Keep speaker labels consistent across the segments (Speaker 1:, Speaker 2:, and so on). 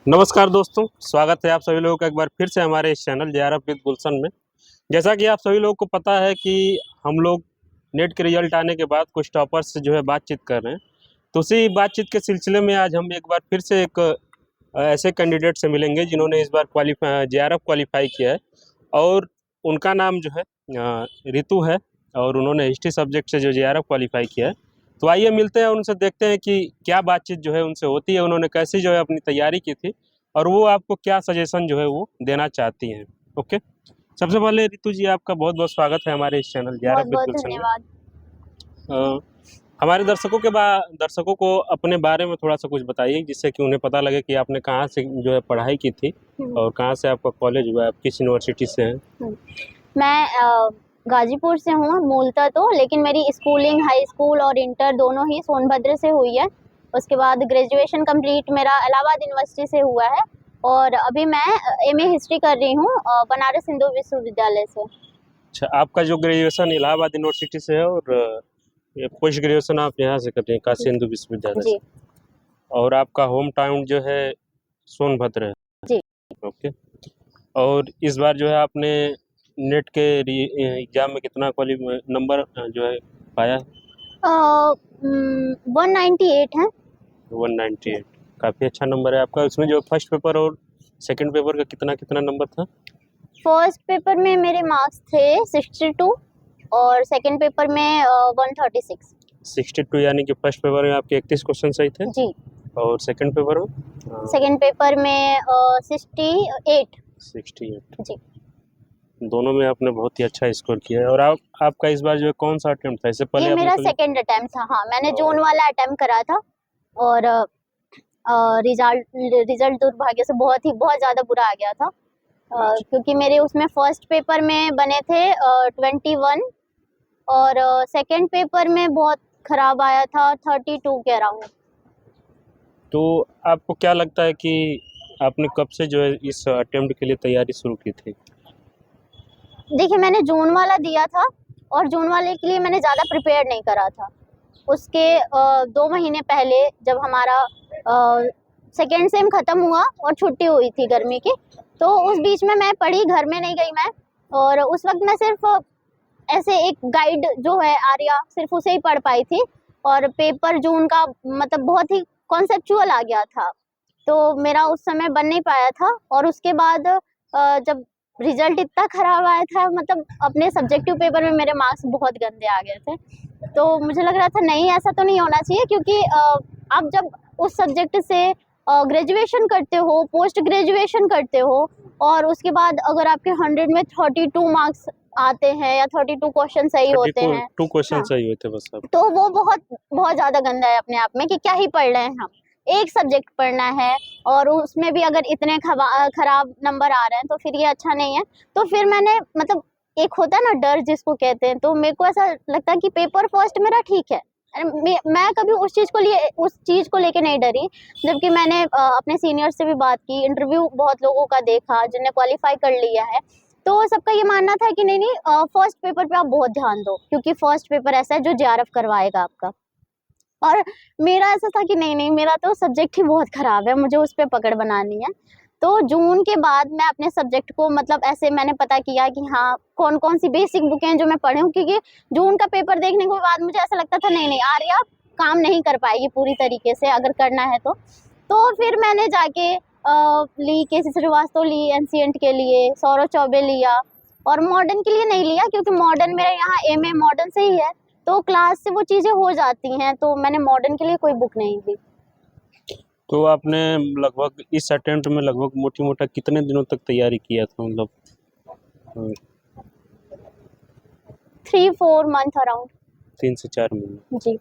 Speaker 1: नमस्कार दोस्तों, स्वागत है आप सभी लोगों का एक बार फिर से हमारे इस चैनल जेआरएफ विद गुलशन में। जैसा कि आप सभी लोगों को पता है कि हम लोग नेट के रिजल्ट आने के बाद कुछ टॉपर्स से जो है बातचीत कर रहे हैं। तो उसी बातचीत के सिलसिले में आज हम एक बार फिर से एक ऐसे कैंडिडेट से मिलेंगे जिन्होंने इस बार जेआरएफ क्वालिफाई किया है और उनका नाम जो है रितु है और उन्होंने हिस्ट्री सब्जेक्ट से जो जेआरएफ क्वालिफाई किया है। तो आइए मिलते हैं उनसे, देखते हैं कि क्या बातचीत जो है उनसे होती है, उन्होंने कैसी जो है अपनी तैयारी की थी और वो आपको क्या सजेशन जो है वो देना चाहती हैं। ओके, सबसे पहले रितु जी आपका बहुत बहुत स्वागत है हमारे इस चैनल जेआरएफ
Speaker 2: बहुत
Speaker 1: विद
Speaker 2: बहुत
Speaker 1: गुलशन में।
Speaker 2: धन्यवाद।
Speaker 1: हमारे दर्शकों को अपने बारे में थोड़ा सा कुछ बताइए जिससे कि उन्हें पता लगे कि आपने कहाँ से जो है पढ़ाई की थी और कहाँ से आपका कॉलेज हुआ है, आप किस यूनिवर्सिटी से हैं।
Speaker 2: मैं गाजीपुर से हूँ मूलतः तो, लेकिन मेरी स्कूलिंग, हाई स्कूल और इंटर दोनों ही सोनभद्र से हुई है। उसके बाद ग्रेजुएशन कंप्लीट मेरा इलाहाबाद यूनिवर्सिटी से हुआ है और अभी मैं एमए हिस्ट्री कर रही हूँ बनारस हिंदू विश्वविद्यालय से।
Speaker 1: अच्छा, आपका जो ग्रेजुएशन इलाहाबाद यूनिवर्सिटी से है और ये पोस्ट ग्रेजुएशन आप यहाँ से कर रहे हैं काशी हिंदू विश्वविद्यालय से,
Speaker 2: जी
Speaker 1: और आपका होम टाउन जो है सोनभद्र है।
Speaker 2: जी।
Speaker 1: ओके, और इस बार जो है आपने नेट के एग्जाम में कितना नंबर जो है पाया है?
Speaker 2: 198 है।
Speaker 1: 198, काफ़ी अच्छा नंबर है आपका। उसमें जो फर्स्ट पेपर और सेकंड पेपर का कितना कितना नंबर था?
Speaker 2: फर्स्ट पेपर में मेरे मार्क्स थे 62 और सेकंड पेपर में 136।
Speaker 1: 62 यानी कि फर्स्ट पेपर में आपके 31 क्वेश्चन सही थे
Speaker 2: जी।
Speaker 1: और सेकंड पेपर में
Speaker 2: सेकंड पेपर में 68।
Speaker 1: 68।
Speaker 2: जी।
Speaker 1: दोनों में आपने बहुत ही अच्छा स्कोर किया है। और आपका इस बार जो है कौन सा अटेम्प्ट था? इससे पहले
Speaker 2: ये
Speaker 1: आपने
Speaker 2: मेरा
Speaker 1: कभी
Speaker 2: सेकंड अटेम्प्ट था। हाँ, मैंने जून वाला अटेम्प्ट करा था और रिजल्ट दुर्भाग्य से बहुत ज़्यादा बुरा आ गया था। क्योंकि मेरे उसमें फर्स्ट पेपर में बने थे 21 और सेकंड पेपर में बहुत खराब आया था 32 के अराउंड।
Speaker 1: तो आपको क्या लगता है कि आपने कब से जो है इस अटेम्प्ट के लिए तैयारी शुरू की थी?
Speaker 2: देखिए, मैंने जून वाला दिया था और जून वाले के लिए मैंने ज़्यादा प्रिपेयर नहीं करा था। उसके 2 महीने पहले जब हमारा सेकेंड सेम ख़त्म हुआ और छुट्टी हुई थी गर्मी की, तो उस बीच में मैं पढ़ी, घर में नहीं गई मैं। और उस वक्त मैं सिर्फ ऐसे एक गाइड जो है आर्या, सिर्फ उसे ही पढ़ पाई थी और पेपर जून का मतलब बहुत ही कॉन्सेप्चुअल आ गया था, तो मेरा उस समय बन नहीं पाया था। और उसके बाद जब रिजल्ट इतना खराब आया था, मतलब अपने सब्जेक्टिव पेपर में मेरे मार्क्स बहुत गंदे आ गए थे, तो मुझे लग रहा था नहीं, ऐसा तो नहीं होना चाहिए। क्योंकि आप जब उस सब्जेक्ट से ग्रेजुएशन करते हो, पोस्ट ग्रेजुएशन करते हो और उसके बाद अगर आपके 100 में 32 मार्क्स आते हैं या 32 क्वेश्चन सही होते हैं,
Speaker 1: 32 क्वेश्चन
Speaker 2: हाँ,
Speaker 1: सही हुए थे बस आप?
Speaker 2: तो वो बहुत बहुत ज़्यादा गंदा है अपने आप में कि क्या ही पढ़ रहे हैं हम। एक सब्जेक्ट पढ़ना है और उसमें भी अगर इतने खराब नंबर आ रहे हैं तो फिर ये अच्छा नहीं है। तो फिर मैंने मतलब एक होता है ना डर जिसको कहते हैं, तो मेरे को ऐसा लगता है कि पेपर फर्स्ट मेरा ठीक है। मैं कभी उस चीज़ को लेके नहीं डरी। जबकि मैंने अपने सीनियर से भी बात की, इंटरव्यू बहुत लोगों का देखा जिन्हें क्वालिफाई कर लिया है, तो सबका ये मानना था कि नहीं नहीं, फर्स्ट पेपर पे आप बहुत ध्यान दो क्योंकि फर्स्ट पेपर ऐसा है जो जेआरएफ करवाएगा आपका। और मेरा ऐसा था कि नहीं नहीं, मेरा तो सब्जेक्ट ही बहुत ख़राब है, मुझे उस पर पकड़ बनानी है। तो जून के बाद मैं अपने सब्जेक्ट को मतलब ऐसे मैंने पता किया कि हाँ, कौन कौन सी बेसिक बुकें हैं जो मैं पढ़ूँ, क्योंकि जून का पेपर देखने के बाद मुझे ऐसा लगता था नहीं नहीं, आर्या काम नहीं कर पाएगी पूरी तरीके से अगर करना है तो फिर मैंने जाके ली केसी श्रीवास्तव ली एंशिएंट के लिए, सौरव चौबे लिया और मॉडर्न के लिए नहीं लिया क्योंकि मॉडर्न मेरे यहाँ एमए मॉडर्न से ही है, तो क्लास से वो चीज़ें हो जाती हैं, तो मैंने मॉडर्न के लिए कोई बुक नहीं ली।
Speaker 1: तो आपने लगभग इस अटेम्प्ट में लगभग मोटी मोटा कितने दिनों तक तैयारी किया था? मतलब
Speaker 2: 3-4 मंथ अराउंड।
Speaker 1: 3 से 4 महीने।
Speaker 2: जी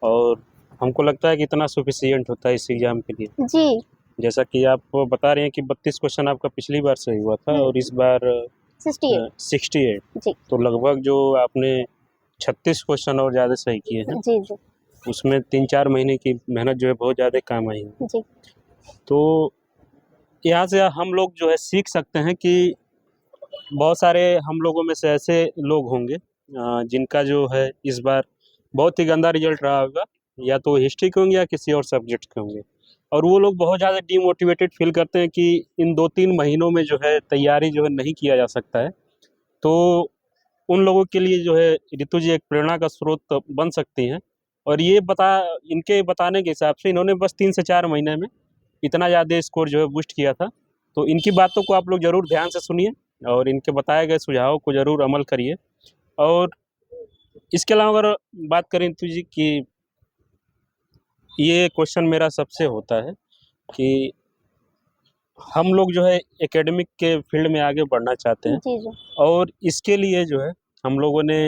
Speaker 1: और हमको लगता है कि इतना सफिशिएंट होता है इस एग्जाम के लिए।
Speaker 2: जी।
Speaker 1: जैसा कि आप बता रहे हैं कि 32 क्वेश्चन आपका पिछली बार सही हुआ था और इस बार
Speaker 2: 68।
Speaker 1: 68,
Speaker 2: जी
Speaker 1: तो लगभग जो आपने 36 क्वेश्चन और ज़्यादा सही किए हैं,
Speaker 2: जी जी
Speaker 1: उसमें 3-4 महीने की मेहनत जो है बहुत ज़्यादा काम आई है।
Speaker 2: जी।
Speaker 1: तो यहाँ से हम लोग जो है सीख सकते हैं कि बहुत सारे हम लोगों में से ऐसे लोग होंगे जिनका जो है इस बार बहुत ही गंदा रिजल्ट रहा होगा, या तो हिस्ट्री के होंगे या किसी और सब्जेक्ट के होंगे। और वो लोग बहुत ज़्यादा डीमोटिवेटेड फील करते हैं कि इन 2-3 महीनों में जो है तैयारी जो है नहीं किया जा सकता है। तो उन लोगों के लिए जो है ऋतु जी एक प्रेरणा का स्रोत बन सकती हैं। और इनके बताने के हिसाब से इन्होंने बस 3 से 4 महीने में इतना ज़्यादा स्कोर जो है बूस्ट किया था। तो इनकी बातों को आप लोग ज़रूर ध्यान से सुनिए और इनके बताए गए सुझावों को ज़रूर अमल करिए। और इसके अलावा अगर बात करें ऋतु जी कि ये क्वेश्चन मेरा सबसे होता है कि हम लोग जो है एकेडमिक के फील्ड में आगे बढ़ना चाहते हैं
Speaker 2: जी जी
Speaker 1: और इसके लिए जो है हम लोगों ने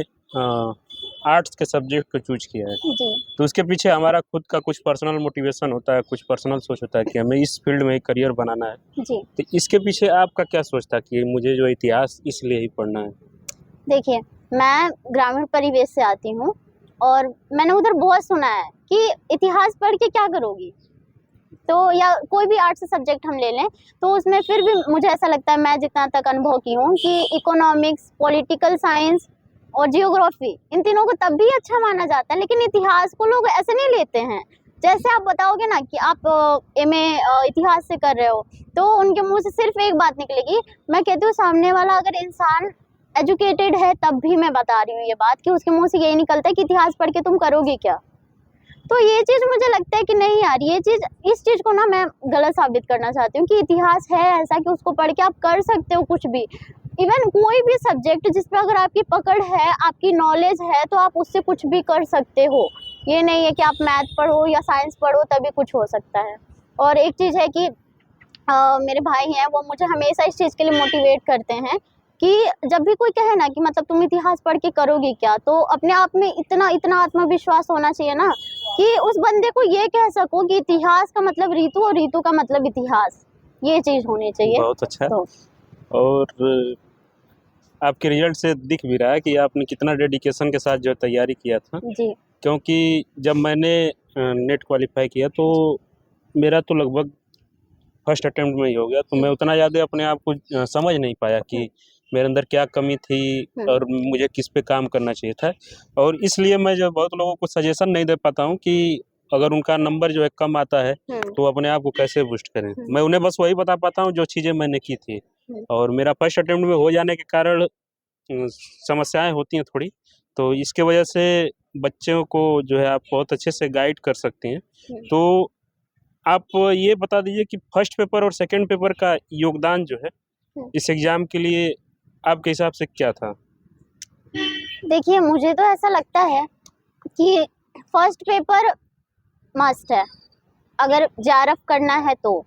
Speaker 1: आर्ट्स के सब्जेक्ट को चूज किया है।
Speaker 2: जी
Speaker 1: तो उसके पीछे हमारा खुद का कुछ पर्सनल मोटिवेशन होता है, कुछ पर्सनल सोच होता है कि हमें इस फील्ड में करियर बनाना है।
Speaker 2: जी।
Speaker 1: तो इसके पीछे आपका क्या सोच था कि मुझे जो इतिहास इसलिए ही पढ़ना है?
Speaker 2: देखिए, मैं ग्रामीण परिवेश से आती हूँ और मैंने उधर बहुत सुना है कि इतिहास पढ़ के क्या करोगी? तो या कोई भी आर्ट्स सब्जेक्ट हम ले लें, तो उसमें फिर भी मुझे ऐसा लगता है, मैं जितना तक अनुभव की हूँ, कि इकोनॉमिक्स, पॉलिटिकल साइंस और जियोग्राफी, इन तीनों को तब भी अच्छा माना जाता है, लेकिन इतिहास को लोग ऐसे नहीं लेते हैं। जैसे आप बताओगे ना कि आप एमए इतिहास से कर रहे हो, तो उनके मुँह से सिर्फ एक बात निकलेगी। मैं कहती हूँ सामने वाला अगर इंसान एजुकेटेड है, तब भी मैं बता रही हूँ ये बात, कि उसके मुँह से यही निकलता है कि इतिहास पढ़ के तुम करोगे क्या? तो ये चीज़ मुझे लगता है कि नहीं यार, इस चीज़ को ना मैं गलत साबित करना चाहती हूँ कि इतिहास है ऐसा कि उसको पढ़ के आप कर सकते हो कुछ भी। इवन कोई भी सब्जेक्ट जिस पे अगर आपकी पकड़ है, आपकी नॉलेज है, तो आप उससे कुछ भी कर सकते हो। ये नहीं है कि आप मैथ पढ़ो या साइंस पढ़ो तभी कुछ हो सकता है। और एक चीज़ है कि मेरे भाई हैं, वो मुझे हमेशा इस चीज़ के लिए मोटिवेट करते हैं कि जब भी कोई कहे ना कि मतलब तुम इतिहास पढ़ के करोगी क्या, तो अपने आप में इतना इतना आत्मविश्वास होना चाहिए ना कि उस बंदे को ये कह सको कि इतिहास का मतलब ऋतु और ऋतु का मतलब इतिहास। ये चीज़ होनी चाहिए।
Speaker 1: बहुत अच्छा।
Speaker 2: तो
Speaker 1: और आपके रिजल्ट से दिख भी रहा है कि आपने कितना डेडिकेशन के साथ जो है तैयारी किया था।
Speaker 2: जी,
Speaker 1: क्योंकि जब मैंने नेट क्वालिफ़ाई किया तो मेरा तो लगभग फर्स्ट अटेम्प्ट में ही हो गया। तो मैं उतना ज़्यादा अपने आप को समझ नहीं पाया कि मेरे अंदर क्या कमी थी और मुझे किस पे काम करना चाहिए था। और इसलिए मैं जो बहुत लोगों को सजेशन नहीं दे पाता हूँ कि अगर उनका नंबर जो है कम आता है तो अपने आप को कैसे बूस्ट करें। मैं उन्हें बस वही बता पाता हूँ जो चीज़ें मैंने की थी। और मेरा फर्स्ट अटेम्प्ट में हो जाने के कारण समस्याएँ होती हैं थोड़ी। तो इसके वजह से बच्चों को जो है आप बहुत अच्छे से गाइड कर सकती हैं। तो आप ये बता दीजिए कि फर्स्ट पेपर और सेकंड पेपर का योगदान जो है इस एग्ज़ाम के लिए आपके हिसाब से क्या था?
Speaker 2: देखिए मुझे तो ऐसा लगता है कि फर्स्ट पेपर मस्ट है। अगर जेआरएफ करना है तो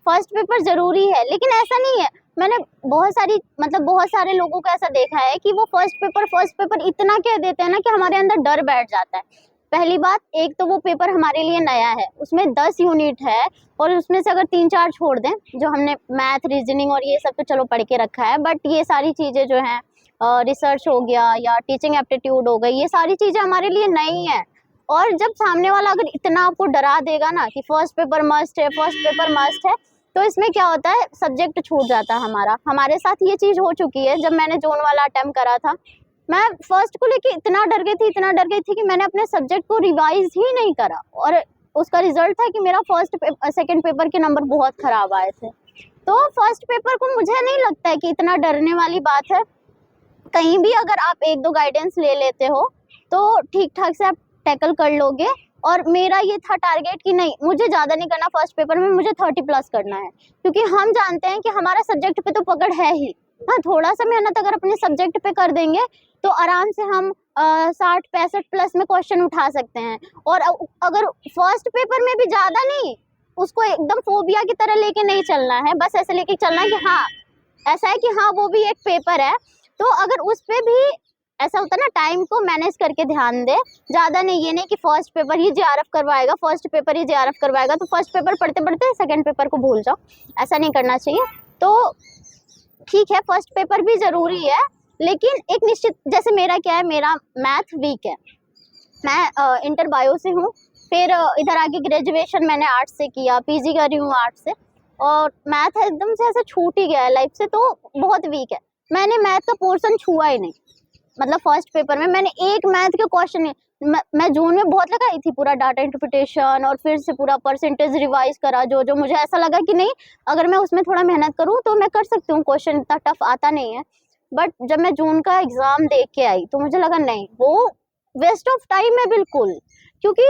Speaker 2: फर्स्ट पेपर ज़रूरी है, लेकिन ऐसा नहीं है। मैंने बहुत सारे लोगों को ऐसा देखा है कि वो फर्स्ट पेपर इतना कह देते हैं ना कि हमारे अंदर डर बैठ जाता है। पहली बात, एक तो वो पेपर हमारे लिए नया है, उसमें 10 यूनिट है और उसमें से अगर 3-4 छोड़ दें, जो हमने मैथ, रीजनिंग और ये सब तो चलो पढ़ के रखा है, बट ये सारी चीज़ें जो हैं रिसर्च हो गया या टीचिंग एप्टीट्यूड हो गई, ये सारी चीज़ें हमारे लिए नई हैं। और जब सामने वाला अगर इतना आपको डरा देगा ना कि फर्स्ट पेपर मस्ट है, तो इसमें क्या होता है, सब्जेक्ट छूट जाता है हमारा। हमारे साथ ये चीज़ हो चुकी है। जब मैंने जोन वाला अटेम्प्ट करा था, मैं फर्स्ट को लेके इतना डर गई थी कि मैंने अपने सब्जेक्ट को रिवाइज ही नहीं करा और उसका रिजल्ट था कि मेरा सेकंड पेपर के नंबर बहुत खराब आए थे। तो फर्स्ट पेपर को मुझे नहीं लगता है कि इतना डरने वाली बात है। कहीं भी अगर आप 1-2 गाइडेंस ले लेते हो तो ठीक-ठाक से आप टैकल कर लोगे। और मेरा ये था टारगेट कि नहीं, मुझे ज़्यादा नहीं करना फर्स्ट पेपर में, मुझे 30 प्लस करना है, क्योंकि हम जानते हैं कि हमारा सब्जेक्ट पे तो पकड़ है ही। हाँ, थोड़ा-सा मेहनत अगर अपने सब्जेक्ट पे कर देंगे तो आराम से हम 60-65 प्लस में क्वेश्चन उठा सकते हैं। और अगर फर्स्ट पेपर में भी ज़्यादा नहीं, उसको एकदम फोबिया की तरह लेके नहीं चलना है, बस ऐसे लेके चलना है कि हाँ, ऐसा है कि हाँ, वो भी एक पेपर है। तो अगर उस पे भी ऐसा होता है ना, टाइम को मैनेज करके ध्यान दे, ज़्यादा नहीं। ये नहीं कि फर्स्ट पेपर ही जेआरएफ करवाएगा तो फर्स्ट पेपर पढ़ते-पढ़ते सेकंड पेपर को भूल जाओ, ऐसा नहीं करना चाहिए। तो ठीक है, फर्स्ट पेपर भी ज़रूरी है, लेकिन एक निश्चित, जैसे मेरा क्या है, मेरा मैथ वीक है। मैं इंटर बायो से हूँ, फिर इधर आके ग्रेजुएशन मैंने आर्ट्स से किया, पीजी कर रही हूँ आर्ट्स से, और मैथ एकदम से ऐसा छूट ही गया है लाइफ से, तो बहुत वीक है। मैंने मैथ का पोर्शन छुआ ही नहीं, मतलब फर्स्ट पेपर में मैंने एक मैथ के क्वेश्चन नहीं, मैं जून में बहुत लगाई थी पूरा डाटा इंटरप्रिटेशन, और फिर से पूरा परसेंटेज रिवाइज करा, जो जो मुझे ऐसा लगा कि नहीं अगर मैं उसमें थोड़ा मेहनत करूँ तो मैं कर सकती हूँ, क्वेश्चन इतना टफ आता नहीं है। बट जब मैं जून का एग्जाम दे के आई तो मुझे लगा नहीं, वो वेस्ट ऑफ टाइम है बिल्कुल, क्योंकि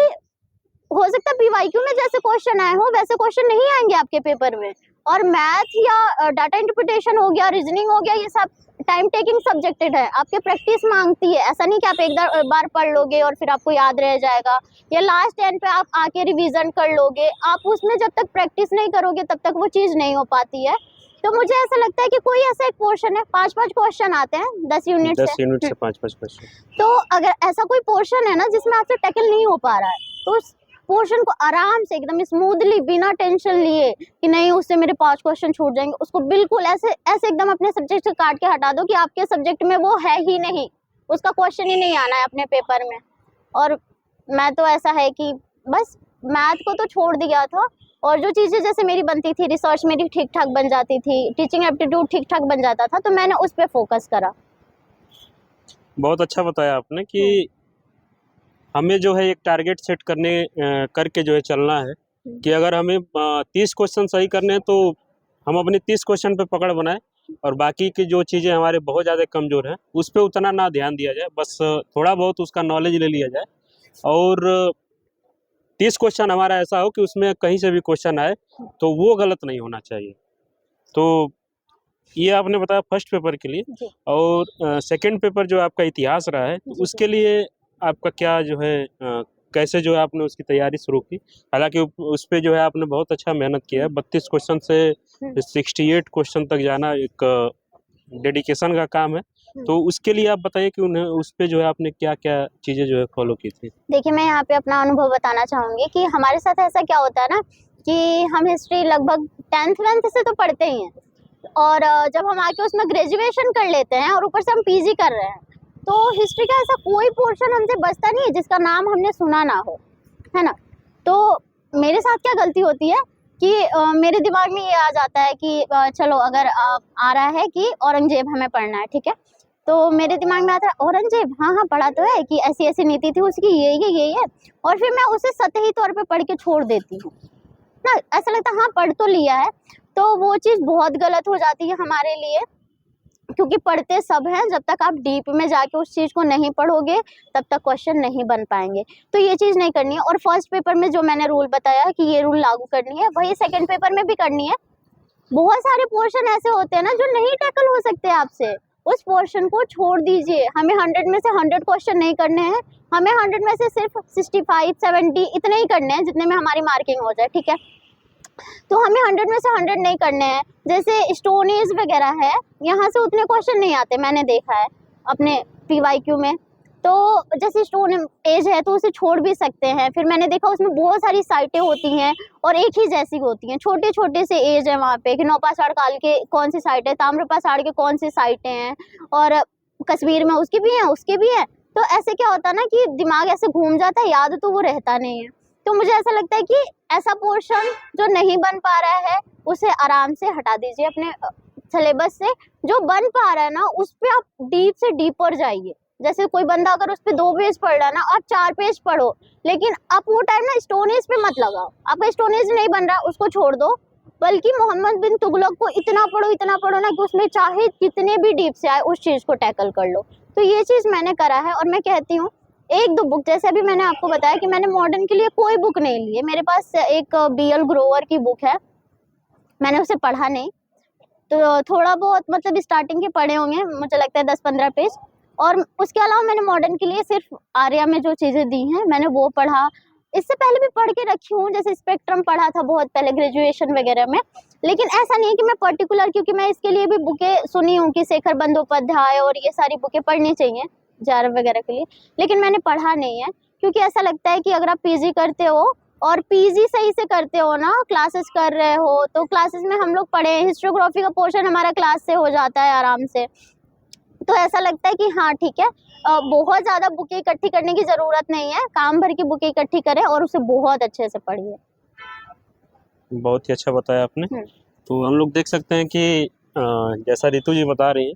Speaker 2: हो सकता है पीवाईक्यू में जैसे क्वेश्चन आए हो वैसे क्वेश्चन नहीं आएंगे आपके पेपर में। और मैथ या डाटा इंटरप्रिटेशन हो गया, रीजनिंग हो गया, ये सब टाइम टेकिंग सब्जेक्टेड है, आपके प्रैक्टिस मांगती है। ऐसा नहीं कि आप एक बार पढ़ लोगे और फिर आपको याद रह जाएगा, या लास्ट टाइम पे आप आके रिवीजन कर लोगे। आप उसमें जब तक प्रैक्टिस नहीं करोगे तब तक वो चीज़ नहीं हो पाती है। तो मुझे ऐसा लगता है कि कोई ऐसा एक पोर्शन है, 5-5 क्वेश्चन आते हैं 10 यूनिट
Speaker 1: 10 यूनिट से 5-5 क्वेश्चन।
Speaker 2: तो अगर ऐसा कोई पोर्शन है ना जिसमें आपसे टैकल नहीं हो पा रहा है, तो उस पोर्शन को आराम से एकदम स्मूथली बिना टेंशन लिए कि नहीं उससे मेरे 5 क्वेश्चन छूट जाएंगे, उसको बिल्कुल ऐसे ऐसे एकदम अपने सब्जेक्ट से काट के हटा दो कि आपके सब्जेक्ट में वो है ही नहीं, उसका क्वेश्चन ही नहीं आना है अपने पेपर में। और मैं तो ऐसा है कि बस मैथ को तो छोड़ दिया था, और जो चीज़ें जैसे मेरी बनती थी, रिसर्च मेरी ठीक ठाक बन जाती थी, टीचिंग एप्टीट्यूड ठीक ठाक बन जाता था, तो मैंने उस पर फोकस करा।
Speaker 1: बहुत अच्छा बताया आपने कि हमें जो है एक टारगेट सेट करके जो है चलना है कि अगर हमें 30 क्वेश्चन सही करने हैं तो हम अपने 30 क्वेश्चन पे पकड़ बनाए, और बाकी की जो चीज़ें हमारे बहुत ज़्यादा कमज़ोर हैं उस पर उतना ना ध्यान दिया जाए, बस थोड़ा बहुत उसका नॉलेज ले लिया जाए। और 30 क्वेश्चन हमारा ऐसा हो कि उसमें कहीं से भी क्वेश्चन आए तो वो गलत नहीं होना चाहिए। तो ये आपने बताया फर्स्ट पेपर के लिए।
Speaker 2: जी।
Speaker 1: और सेकंड पेपर जो आपका इतिहास रहा है,
Speaker 2: जी,
Speaker 1: उसके लिए आपका क्या जो है कैसे जो है आपने उसकी तैयारी शुरू की? हालाँकि उस पे जो है आपने बहुत अच्छा मेहनत किया है। 32 क्वेश्चन से 68 क्वेश्चन तक जाना एक डेडिकेशन का काम है। तो उसके लिए आप बताइए कि उन्हें उस पे जो है आपने क्या-क्या चीज़ें जो है फ़ॉलो की थी?
Speaker 2: देखिए, मैं यहाँ पे अपना अनुभव बताना चाहूँगी कि हमारे साथ ऐसा क्या होता है ना कि हम हिस्ट्री लगभग 10th-वेंथ से तो पढ़ते ही हैं, और जब हम आके उसमें ग्रेजुएशन कर लेते हैं और ऊपर से हम पीजी कर रहे हैं, तो हिस्ट्री का ऐसा कोई पोर्शन हमसे बचता नहीं है जिसका नाम हमने सुना ना हो, है ना? तो मेरे साथ क्या गलती होती है कि मेरे दिमाग में ये आ जाता है कि चलो अगर आ रहा है कि औरंगजेब हमें पढ़ना है, ठीक है? तो मेरे दिमाग में आता है औरंगजेब, हाँ, हाँ, पढ़ा तो है कि ऐसी-ऐसी नीति थी उसकी, ये है, और फिर मैं उसे सतही तौर पे पढ़ के छोड़ देती हूँ ना। ऐसा लगता है हाँ, पढ़ तो लिया है, तो वो चीज़ बहुत गलत हो जाती है हमारे लिए, क्योंकि पढ़ते सब हैं, जब तक आप डीप में जाके उस चीज़ को नहीं पढ़ोगे तब तक क्वेश्चन नहीं बन पाएंगे। तो ये चीज़ नहीं करनी है, और फर्स्ट पेपर में जो मैंने रूल बताया कि ये रूल लागू करनी है, वही सेकंड पेपर में भी करनी है। बहुत सारे पोर्शन ऐसे होते हैं ना जो नहीं टैकल हो सकते आपसे, उस पोर्शन को छोड़ दीजिए। हमें 100 में से 100 क्वेश्चन नहीं करने हैं, हमें 100 में से सिर्फ 65-70 इतने ही करने हैं जितने में हमारी मार्किंग हो जाए, ठीक है? तो हमें 100 में से 100 नहीं करने हैं। जैसे स्टोन एज वगैरह है, यहाँ से उतने क्वेश्चन नहीं आते, मैंने देखा है अपने पीवाईक्यू में। तो जैसे स्टोन एज है तो उसे छोड़ भी सकते हैं। फिर मैंने देखा उसमें बहुत सारी साइटें होती हैं और एक ही जैसी होती हैं, छोटे छोटे से एज है वहाँ पे कि नौपाषाण काल के कौन सी साइट है, ताम्रपाषाण के कौन सी साइटें हैं, और कश्मीर में उसकी भी हैं, उसके भी हैं। तो ऐसे क्या होता है ना कि दिमाग ऐसे घूम जाता है, याद तो वो रहता नहीं है। तो मुझे ऐसा लगता है कि ऐसा पोर्शन जो नहीं बन पा रहा है उसे आराम से हटा दीजिए अपने सिलेबस से। जो बन पा रहा है ना उस पे आप डीप से डीपर जाइए। जैसे कोई बंदा अगर उस पे 2 पेज पढ़ रहा है ना, आप 4 पेज पढ़ो, लेकिन आप वो टाइम ना स्टोन एज पे मत लगाओ। आपका स्टोन एज नहीं बन रहा, उसको छोड़ दो। बल्कि मोहम्मद बिन तुगलक को इतना पढ़ो ना कि उसमें चाहे कितने भी डीप से आए उस चीज को टैकल कर लो। तो ये चीज मैंने करा है, और मैं कहती हूँ 1-2 बुक, जैसे अभी मैंने आपको बताया कि मैंने मॉडर्न के लिए कोई बुक नहीं ली है। मेरे पास एक बीएल ग्रोवर की बुक है, मैंने उसे पढ़ा नहीं। तो थोड़ा बहुत मतलब स्टार्टिंग के पढ़े होंगे, मुझे लगता है 10-15 पेज। और उसके अलावा मैंने मॉडर्न के लिए सिर्फ आर्या में जो चीज़ें दी हैं मैंने वो पढ़ा। इससे पहले भी पढ़ के रखी हूँ, जैसे स्पेक्ट्रम पढ़ा था बहुत पहले ग्रेजुएशन वगैरह में। लेकिन ऐसा नहीं है कि मैं पर्टिकुलर, क्योंकि मैं इसके लिए भी बुकें सुनी हूँ कि शेखर बंदोपाध्याय और ये सारी बुकें पढ़नी चाहिए जेआरएफ वगैरह के लिए, लेकिन मैंने पढ़ा नहीं है। क्योंकि ऐसा लगता है कि अगर आप पीजी करते हो और पीजी सही से करते हो ना, क्लासेस कर रहे हो, तो क्लासेस में हम लोग पढ़े, हिस्टोग्राफी का पोर्शन हमारा क्लास से हो जाता है आराम से। तो ऐसा लगता है कि हाँ ठीक है, बहुत ज़्यादा बुकें इकट्ठी करने की ज़रूरत नहीं है, काम भर की बुकें इकट्ठी करें और उसे बहुत अच्छे से पढ़िए।
Speaker 1: बहुत ही अच्छा बताया आपने। तो हम लोग देख सकते हैं कि जैसा रितु जी बता रही हैं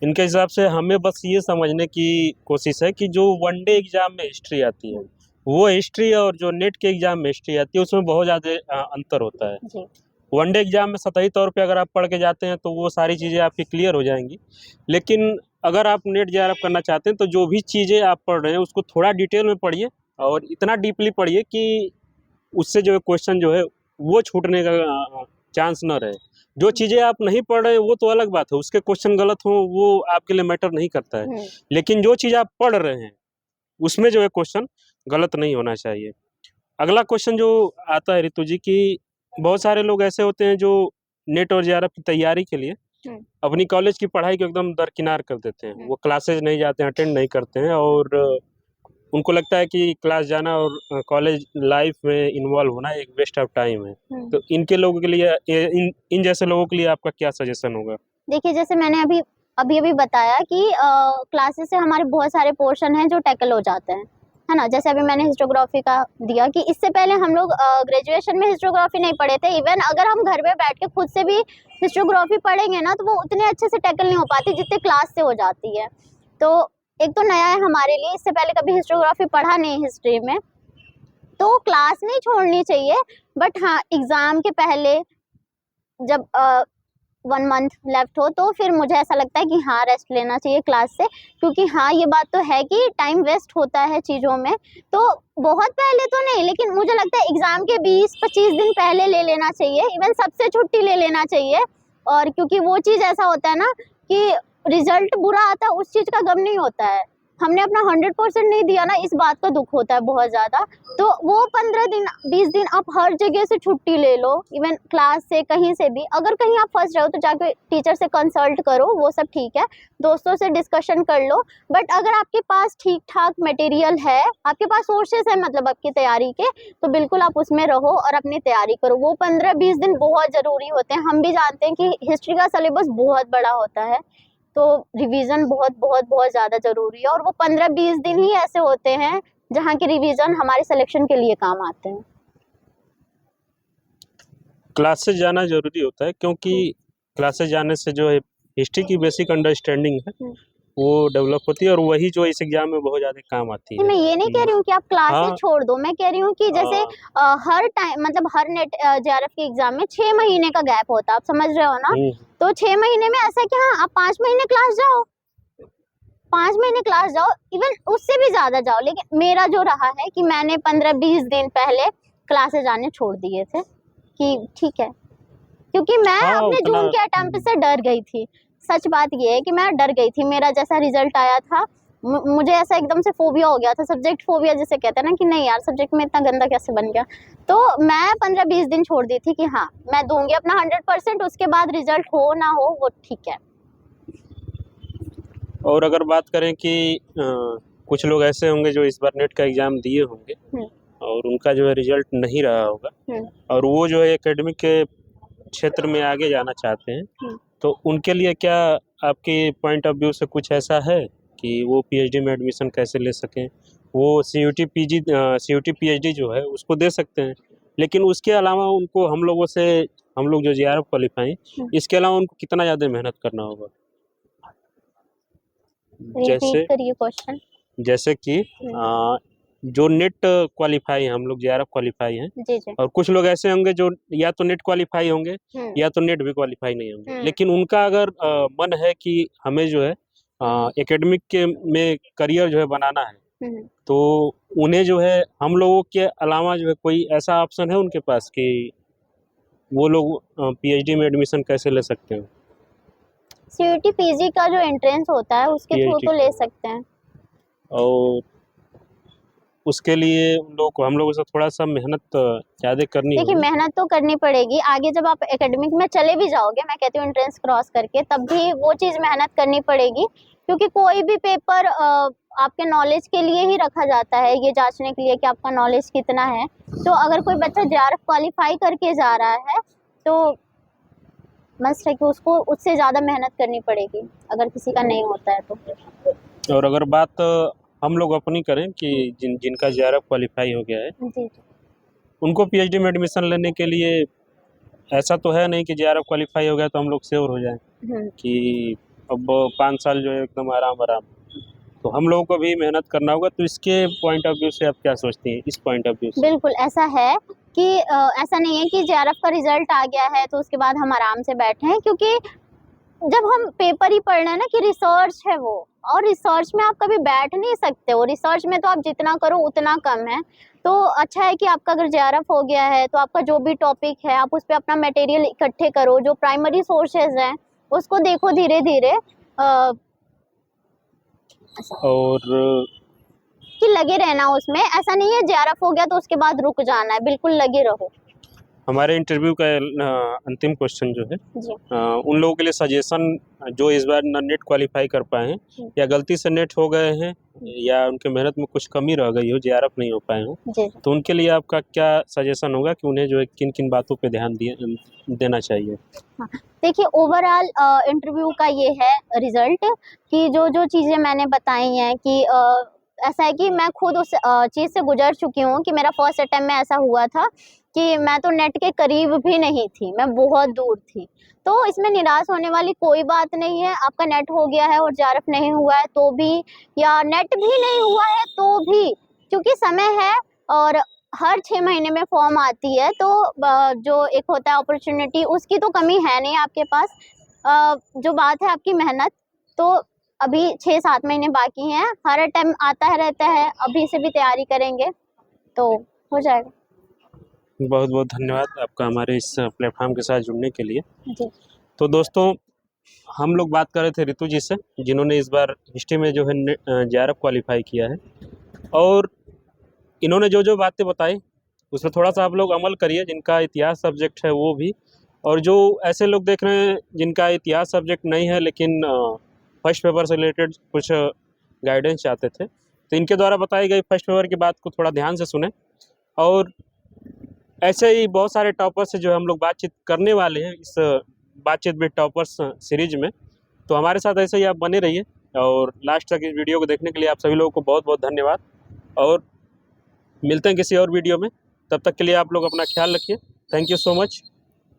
Speaker 1: इनके हिसाब से हमें बस ये समझने की कोशिश है कि जो वनडे एग्जाम में हिस्ट्री आती है, वो हिस्ट्री और जो नेट के एग्जाम में हिस्ट्री आती है उसमें बहुत ज़्यादा अंतर होता है।
Speaker 2: जी।
Speaker 1: वनडे एग्जाम में सतही तौर पे अगर आप पढ़ के जाते हैं तो वो सारी चीज़ें आपकी क्लियर हो जाएंगी, लेकिन अगर आप नेट जेआरएफ करना चाहते हैं तो जो भी चीज़ें आप पढ़ रहे हैं उसको थोड़ा डिटेल में पढ़िए और इतना डीपली पढ़िए कि उससे जो है क्वेश्चन जो है वो छूटने का चांस न रहे। जो चीज़ें आप नहीं पढ़ रहे हैं वो तो अलग बात है, उसके क्वेश्चन गलत हों वो आपके लिए मैटर नहीं करता है, लेकिन जो चीज़ आप पढ़ रहे हैं उसमें जो है क्वेश्चन गलत नहीं होना चाहिए। अगला क्वेश्चन जो आता है ऋतु जी की, बहुत सारे लोग ऐसे होते हैं जो नेट और जेआरएफ की तैयारी के लिए अपनी कॉलेज की पढ़ाई को एकदम दरकिनार कर देते हैं। वो क्लासेज नहीं जाते हैं, अटेंड नहीं करते हैं और उनको लगता है कि क्लास जाना और कॉलेज लाइफ में इन्वॉल्व होना एक वेस्ट ऑफ टाइम है। तो इनके लोगों के लिए इन जैसे लोगों के लिए आपका क्या सजेशन होगा?
Speaker 2: देखिए, जैसे मैंने अभी अभी बताया कि क्लासेस से हमारे बहुत सारे पोर्शन हैं जो टैकल हो जाते हैं, है ना? जैसे अभी मैंने हिस्टोग्राफी का दिया कि इससे पहले हम लोग ग्रेजुएशन में हिस्टोग्राफी नहीं पढ़े थे। इवन अगर हम घर में बैठ के खुद से भी हिस्टोग्राफी पढ़ेंगे ना, तो वो उतने अच्छे से टैकल नहीं हो पाती जितने क्लास से हो जाती है। तो एक तो नया है हमारे लिए, इससे पहले कभी हिस्टोग्राफी पढ़ा नहीं हिस्ट्री में, तो क्लास नहीं छोड़नी चाहिए। बट हाँ, एग्ज़ाम के पहले जब 1 मंथ लेफ्ट हो तो फिर मुझे ऐसा लगता है कि हाँ, रेस्ट लेना चाहिए क्लास से, क्योंकि हाँ, ये बात तो है कि टाइम वेस्ट होता है चीज़ों में। तो बहुत पहले तो नहीं, लेकिन मुझे लगता है एग्ज़ाम के 20-25 दिन पहले ले लेना चाहिए, इवन सबसे छुट्टी ले लेना चाहिए। और क्योंकि वो चीज़ ऐसा होता है ना कि रिजल्ट बुरा आता है, उस चीज़ का गम नहीं होता है। हमने अपना 100% नहीं दिया ना, इस बात का दुख होता है बहुत ज़्यादा। तो वो 15 दिन 20 दिन आप हर जगह से छुट्टी ले लो, इवन क्लास से कहीं से भी। अगर कहीं आप फंस रहे हो तो जाके टीचर से कंसल्ट करो, वो सब ठीक है, दोस्तों से डिस्कशन कर लो। बट अगर आपके पास ठीक ठाक मटेरियल है, आपके पास सोर्सेस है मतलब आपकी तैयारी के, तो बिल्कुल आप उसमें रहो और अपनी तैयारी करो। वो 15-20 दिन बहुत ज़रूरी होते हैं। हम भी जानते हैं कि हिस्ट्री का सिलेबस बहुत बड़ा होता है, तो रिवीजन बहुत बहुत बहुत ज़्यादा ज़रूरी है। और वो 15-20 दिन ही ऐसे होते हैं जहाँ के रिवीजन हमारे सिलेक्शन के लिए काम आते हैं।
Speaker 1: क्लासेस जाना ज़रूरी होता है क्योंकि क्लासेस जाने से जो है हिस्ट्री की बेसिक अंडरस्टैंडिंग है वो डेवलप होती है और वही जो इस एग्जाम में बहुत ज़्यादा काम आती है।
Speaker 2: मैं ये नहीं कह रही हूँ कि आप क्लासेस
Speaker 1: हाँ,
Speaker 2: छोड़ दो, मैं कह रही हूँ कि जैसे हर टाइम मतलब हर नेट जेआरएफ के एग्जाम में 6 महीने का गैप होता है, आप समझ रहे हो ना? तो 6 महीने में ऐसा है कि हाँ, आप 5 महीने क्लास जाओ, 5 महीने क्लास जाओ, इवन उससे भी ज़्यादा जाओ। लेकिन मेरा जो रहा है कि मैंने 15-20 दिन पहले क्लासेस जाने छोड़ दिए थे कि ठीक है, क्योंकि मैं
Speaker 1: हाँ,
Speaker 2: अपने
Speaker 1: उतना
Speaker 2: जून के अटेम्प्ट से डर गई थी। सच बात ये है कि मैं डर गई थी। मेरा जैसा रिजल्ट आया था, मुझे ऐसा एकदम से फोबिया हो गया था, सब्जेक्ट फोबिया जिसे कहते हैं ना, कि नहीं यार, सब्जेक्ट में इतना गंदा कैसे बन गया। तो मैं 15-20 दिन छोड़ दी थी कि हाँ, मैं दूंगी अपना 100%, उसके बाद रिजल्ट हो ना हो वो ठीक है।
Speaker 1: और अगर बात करें कि कुछ लोग ऐसे होंगे जो इस बार नेट का एग्ज़ाम दिए होंगे और उनका जो है रिजल्ट नहीं रहा होगा और वो जो है एकेडमिक के क्षेत्र में आगे जाना चाहते हैं, तो उनके लिए क्या आपके पॉइंट ऑफ व्यू से कुछ ऐसा है कि वो पीएचडी में एडमिशन कैसे ले सकें? वो सीयूटी पीएचडी जो है उसको दे सकते हैं, लेकिन उसके अलावा उनको हम लोग जो जेआरएफ क्वालिफाई इसके अलावा उनको कितना ज़्यादा मेहनत करना होगा? जैसे
Speaker 2: रिपीट करिए क्वेश्चन।
Speaker 1: जैसे कि जो नेट क्वालिफाई है, हम लोग जेआरएफ क्वालिफाई हैं
Speaker 2: जी जी।
Speaker 1: और कुछ लोग ऐसे होंगे जो या तो नेट क्वालिफाई होंगे या तो नेट भी क्वालिफाई नहीं होंगे, लेकिन उनका अगर मन है कि हमें जो है एकेडमिक के में करियर जो है बनाना है, तो उन्हें जो है हम लोगों के अलावा जो है कोई ऐसा ऑप्शन है उनके पास कि वो लोग पीएचडी में एडमिशन कैसे ले सकते हैं?
Speaker 2: सीयूटी पीजी का जो एंट्रेंस होता है उसके थ्रू
Speaker 1: PhD
Speaker 2: तो ले सकते हैं।
Speaker 1: और उसके लिए हम लोगों से थोड़ा सा मेहनत ज़्यादा करनी
Speaker 2: देखिए,
Speaker 1: होगी।
Speaker 2: मेहनत तो करनी पड़ेगी। आगे जब आप एकेडमिक में चले भी जाओगे, मैं कहती हूँ एंट्रेंस क्रॉस करके, तब भी वो चीज़ मेहनत करनी पड़ेगी, क्योंकि कोई भी पेपर आपके नॉलेज के लिए ही रखा जाता है, ये जांचने के लिए कि आपका नॉलेज कितना है। तो अगर कोई बच्चा जेआरएफ क्वालिफाई करके जा रहा है तो मस्ट है कि उसको उससे ज़्यादा मेहनत करनी पड़ेगी, अगर किसी का नहीं होता है तो।
Speaker 1: और अगर बात हम लोग अपनी करें कि जिनका जेआरएफ क्वालिफाई हो गया है,
Speaker 2: जी।
Speaker 1: उनको पीएचडी में एडमिशन लेने के लिए ऐसा तो है नहीं कि जेआरएफ क्वालिफाई हो गया तो हम लोग श्योर हो जाएं कि अब 5 साल जो है एकदम आराम आराम। तो हम लोगों को भी मेहनत करना होगा। तो इसके पॉइंट ऑफ व्यू से आप क्या सोचती हैं, इस पॉइंट ऑफ व्यू से?
Speaker 2: बिल्कुल ऐसा है कि ऐसा नहीं है कि जेआरएफ का रिजल्ट आ गया है तो उसके बाद हम आराम से बैठे हैं, क्योंकि जब हम पेपर ही पढ़ रहे हैं ना कि रिसर्च है वो, और रिसर्च में आप कभी बैठ नहीं सकते हो। रिसर्च में तो आप जितना करो उतना कम है। तो अच्छा है कि आपका अगर जेआरएफ हो गया है तो आपका जो भी टॉपिक है आप उस पर अपना मटेरियल इकट्ठे करो, जो प्राइमरी सोर्सेज हैं उसको देखो धीरे धीरे,
Speaker 1: और
Speaker 2: कि लगे रहना उसमें। ऐसा नहीं है जेआरएफ हो गया तो उसके बाद रुक जाना है, बिल्कुल लगे रहो।
Speaker 1: हमारे इंटरव्यू का अंतिम क्वेश्चन जो है,
Speaker 2: जी।
Speaker 1: उन लोगों के लिए सजेशन जो इस बार ना नेट क्वालिफाई कर पाए हैं या गलती से नेट हो गए हैं या उनके मेहनत में कुछ कमी रह गई हो, जेआरएफ नहीं हो पाए हो,
Speaker 2: जी
Speaker 1: तो उनके लिए आपका क्या सजेशन होगा कि उन्हें जो है किन किन बातों पे ध्यान देना चाहिए?
Speaker 2: हाँ, देखिए ओवरऑल इंटरव्यू का ये है रिजल्ट कि जो जो चीज़ें मैंने बताई हैं कि ऐसा है कि मैं खुद उस चीज़ से गुजर चुकी हूँ कि मेरा फर्स्ट अटेम्प्ट में ऐसा हुआ था कि मैं तो नेट के करीब भी नहीं थी, मैं बहुत दूर थी। तो इसमें निराश होने वाली कोई बात नहीं है। आपका नेट हो गया है और जेआरएफ नहीं हुआ है तो भी, या नेट भी नहीं हुआ है तो भी, क्योंकि समय है और हर 6 महीने में फॉर्म आती है, तो जो एक होता है अपॉर्चुनिटी, उसकी तो कमी है नहीं आपके पास। जो बात है आपकी मेहनत, तो अभी 6-7 महीने बाकी हैं, हर टाइम आता रहता है, अभी से भी तैयारी करेंगे तो हो जाएगा।
Speaker 1: बहुत बहुत धन्यवाद आपका हमारे इस प्लेटफॉर्म के साथ जुड़ने के लिए।
Speaker 2: जी।
Speaker 1: तो दोस्तों, हम लोग बात कर रहे थे रितु जी से, जिन्होंने इस बार हिस्ट्री में जो है जेआरएफ क्वालिफाई किया है, और इन्होंने जो जो बातें बताई उसमें थोड़ा सा आप लोग अमल करिए, जिनका इतिहास सब्जेक्ट है वो भी, और जो ऐसे लोग देख रहे हैं जिनका इतिहास सब्जेक्ट नहीं है लेकिन फर्स्ट पेपर से रिलेटेड कुछ गाइडेंस चाहते थे, तो इनके द्वारा बताई गई फर्स्ट पेपर की बात को थोड़ा ध्यान से सुने। और ऐसे ही बहुत सारे टॉपर्स से जो हम लोग बातचीत करने वाले हैं इस बातचीत विद टॉपर्स सीरीज में। तो हमारे साथ ऐसे ही आप बने रहिए, और लास्ट तक इस वीडियो को देखने के लिए आप सभी लोगों को बहुत बहुत धन्यवाद। और मिलते हैं किसी और वीडियो में, तब तक के लिए आप लोग अपना ख्याल रखिए। Thank you so much.